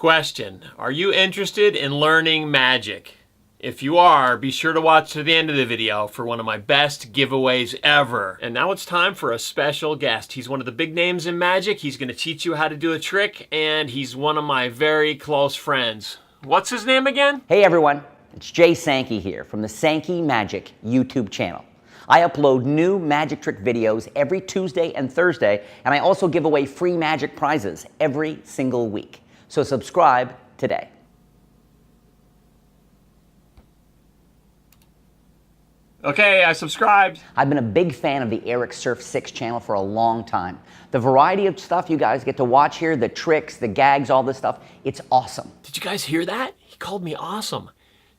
Question: are you interested in learning magic? If you are, be sure to watch to the end of the video for one of my best giveaways ever. And now it's time for a special guest. He's one of the big names in magic. He's going to teach you how to do a trick, and he's one of my very close friends. What's his name again? Hey everyone, it's Jay Sankey here from the Sankey Magic YouTube channel. I upload new magic trick videos every Tuesday and Thursday, and I also give away free magic prizes every single week. So subscribe today. Okay, I subscribed. I've been a big fan of the Eric Surf 6 channel for a long time. The variety of stuff you guys get to watch here, the tricks, the gags, all this stuff, it's awesome. Did you guys hear that? He called me awesome.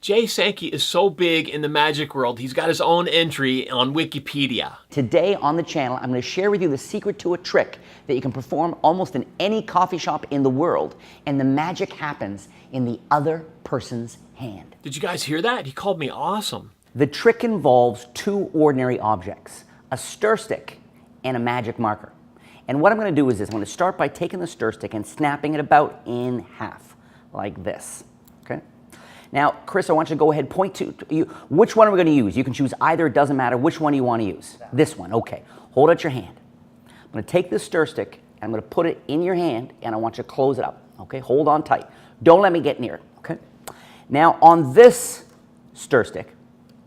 Jay Sankey is so big in the magic world, he's got his own entry on Wikipedia. Today on the channel, I'm going to share with you the secret to a trick that you can perform almost in any coffee shop in the world, and the magic happens in the other person's hand. Did you guys hear that? He called me awesome. The trick involves two ordinary objects, a stir stick and a magic marker. And what I'm going to do is this. I'm going to start by taking the stir stick and snapping it about in half, like this. Okay? Now, Chris, I want you to go ahead, point to you. Which one are we going to use? You can choose either, it doesn't matter. Which one do you want to use? This one, okay. Hold out your hand. I'm going to take this stir stick, and I'm going to put it in your hand, and I want you to close it up, okay? Hold on tight. Don't let me get near it, okay? Now, on this stir stick,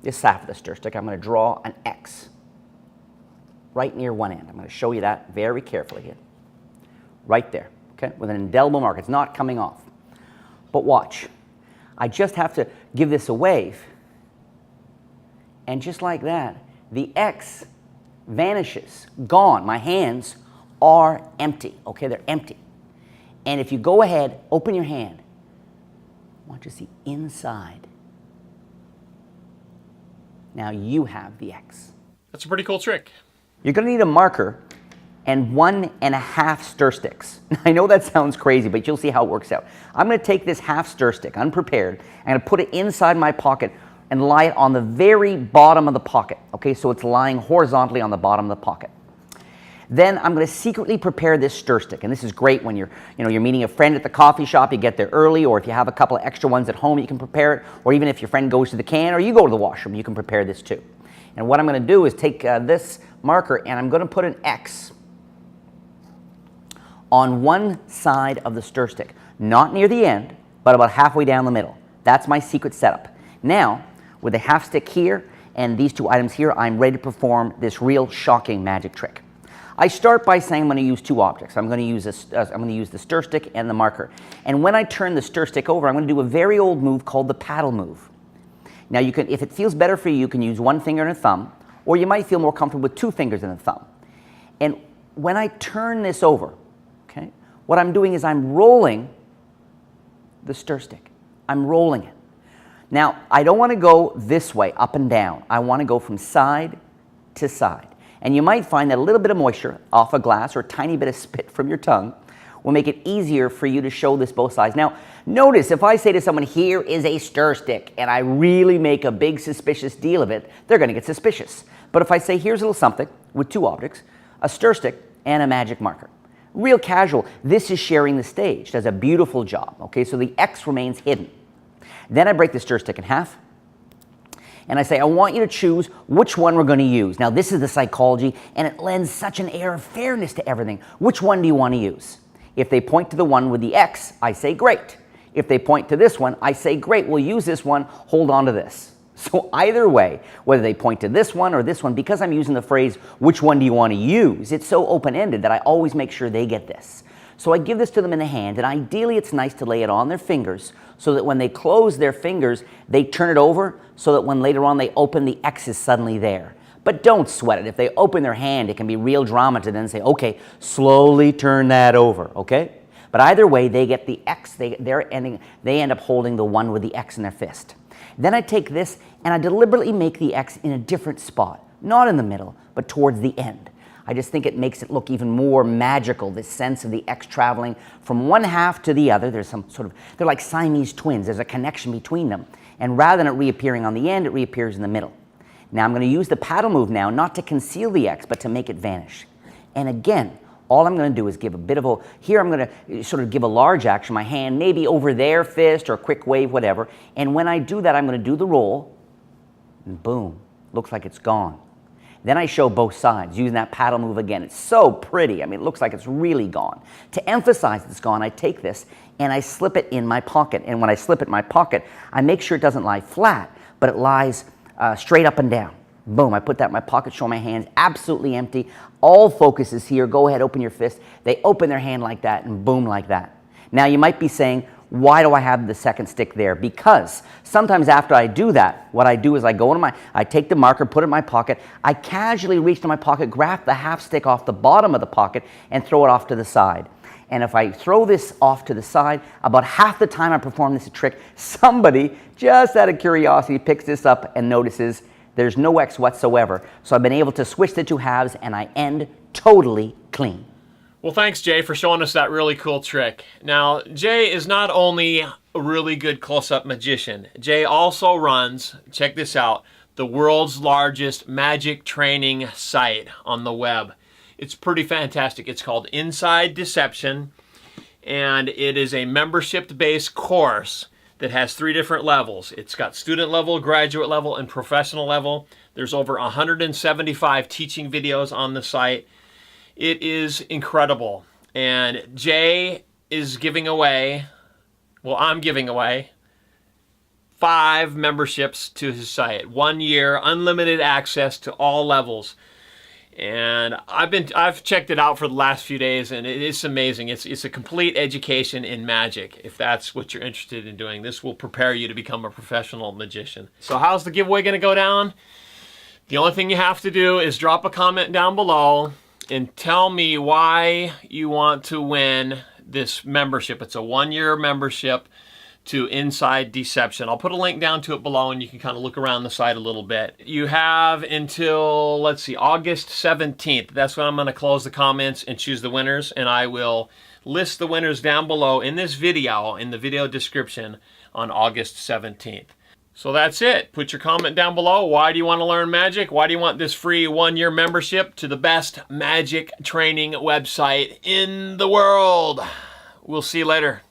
this half of the stir stick, I'm going to draw an X right near one end. I'm going to show you that very carefully here. Right there, okay? With an indelible mark. It's not coming off. But watch. I just have to give this a wave. And just like that, the X vanishes, gone. My hands are empty, okay? They're empty. And if you go ahead, open your hand, I want you to see inside. Now you have the X. That's a pretty cool trick. You're going to need a marker and 1.5 stir sticks. I know that sounds crazy, but you'll see how it works out. I'm going to take this half stir stick, unprepared, and I'm going to put it inside my pocket and lie it on the very bottom of the pocket. Okay, so it's lying horizontally on the bottom of the pocket. Then I'm going to secretly prepare this stir stick, and this is great when you're meeting a friend at the coffee shop, you get there early, or if you have a couple of extra ones at home, you can prepare it, or even if your friend goes to the can or you go to the washroom, you can prepare this too. And what I'm going to do is take this marker and I'm going to put an X on one side of the stir stick, not near the end, but about halfway down the middle. That's my secret setup. Now, with the half stick here and these two items here, I'm ready to perform this real shocking magic trick. I start by saying I'm going to use two objects. I'm going to use the stir stick and the marker. And when I turn the stir stick over, I'm going to do a very old move called the paddle move. Now, you can, if it feels better for you, you can use one finger and a thumb, or you might feel more comfortable with two fingers and a thumb. And when I turn this over, okay, what I'm doing is I'm rolling the stir stick. I'm rolling it. Now, I don't want to go this way, up and down. I want to go from side to side. And you might find that a little bit of moisture off a glass or a tiny bit of spit from your tongue will make it easier for you to show this both sides. Now, notice if I say to someone, here is a stir stick, and I really make a big suspicious deal of it, they're going to get suspicious. But if I say, here's a little something with two objects, a stir stick and a magic marker, real casual, this is sharing the stage. Does a beautiful job, okay? So the X remains hidden. Then I break the stir stick in half, and I say, I want you to choose which one we're going to use. Now, this is the psychology, and it lends such an air of fairness to everything. Which one do you want to use? If they point to the one with the X, I say, great. If they point to this one, I say, great, we'll use this one, hold on to this. So either way, whether they point to this one or this one, because I'm using the phrase, which one do you want to use, it's so open-ended that I always make sure they get this. So I give this to them in the hand, and ideally it's nice to lay it on their fingers so that when they close their fingers, they turn it over so that when later on they open, the X is suddenly there. But don't sweat it. If they open their hand, it can be real drama to then say, okay, slowly turn that over, okay? But either way, they get the X, they end up holding the one with the X in their fist. Then I take this and I deliberately make the X in a different spot, not in the middle, but towards the end. I just think it makes it look even more magical, this sense of the X traveling from one half to the other. There's some sort of, they're like Siamese twins. There's a connection between them. And rather than it reappearing on the end, it reappears in the middle. Now I'm going to use the paddle move now, not to conceal the X, but to make it vanish. And again, All I'm going to do is give a bit of a, here I'm going to sort of give a large action, my hand maybe over their fist or a quick wave, whatever. And when I do that, I'm going to do the roll, and boom, looks like it's gone. Then I show both sides using that paddle move again. It's so pretty. I mean, it looks like it's really gone. To emphasize it's gone, I take this and I slip it in my pocket. And when I slip it in my pocket, I make sure it doesn't lie flat, but it lies straight up and down. Boom, I put that in my pocket, show my hands absolutely empty. All focus is here. Go ahead, open your fist. They open their hand like that and boom, like that. Now you might be saying, why do I have the second stick there? Because sometimes after I do that, what I do is I go into I take the marker, put it in my pocket, I casually reach to my pocket, grab the half stick off the bottom of the pocket and throw it off to the side. And if I throw this off to the side, about half the time I perform this trick, somebody, just out of curiosity, picks this up and notices there's no X whatsoever. So I've been able to switch the two halves and I end totally clean. Well, thanks, Jay, for showing us that really cool trick. Now, Jay is not only a really good close-up magician, Jay also runs, check this out, the world's largest magic training site on the web. It's pretty fantastic. It's called Inside Deception, and it is a membership-based course that has 3 different levels. It's got student level, graduate level, and professional level. There's over 175 teaching videos on the site. It is incredible. And Jay is giving away, well, I'm giving away 5 memberships to his site. 1 year, unlimited access to all levels. And I've checked it out for the last few days, and it's amazing. It's a complete education in magic. If that's what you're interested in doing, this will prepare you to become a professional magician. So how's the giveaway going to go down? The only thing you have to do is drop a comment down below and tell me why you want to win this membership. It's a 1-year membership to Inside Deception. I'll put a link down to it below and you can kind of look around the site a little bit. You have until, let's see, August 17th. That's when I'm going to close the comments and choose the winners, and I will list the winners down below in this video, in the video description, on August 17th. So that's it. Put your comment down below. Why do you want to learn magic? Why do you want this free 1-year membership to the best magic training website in the world? We'll see you later.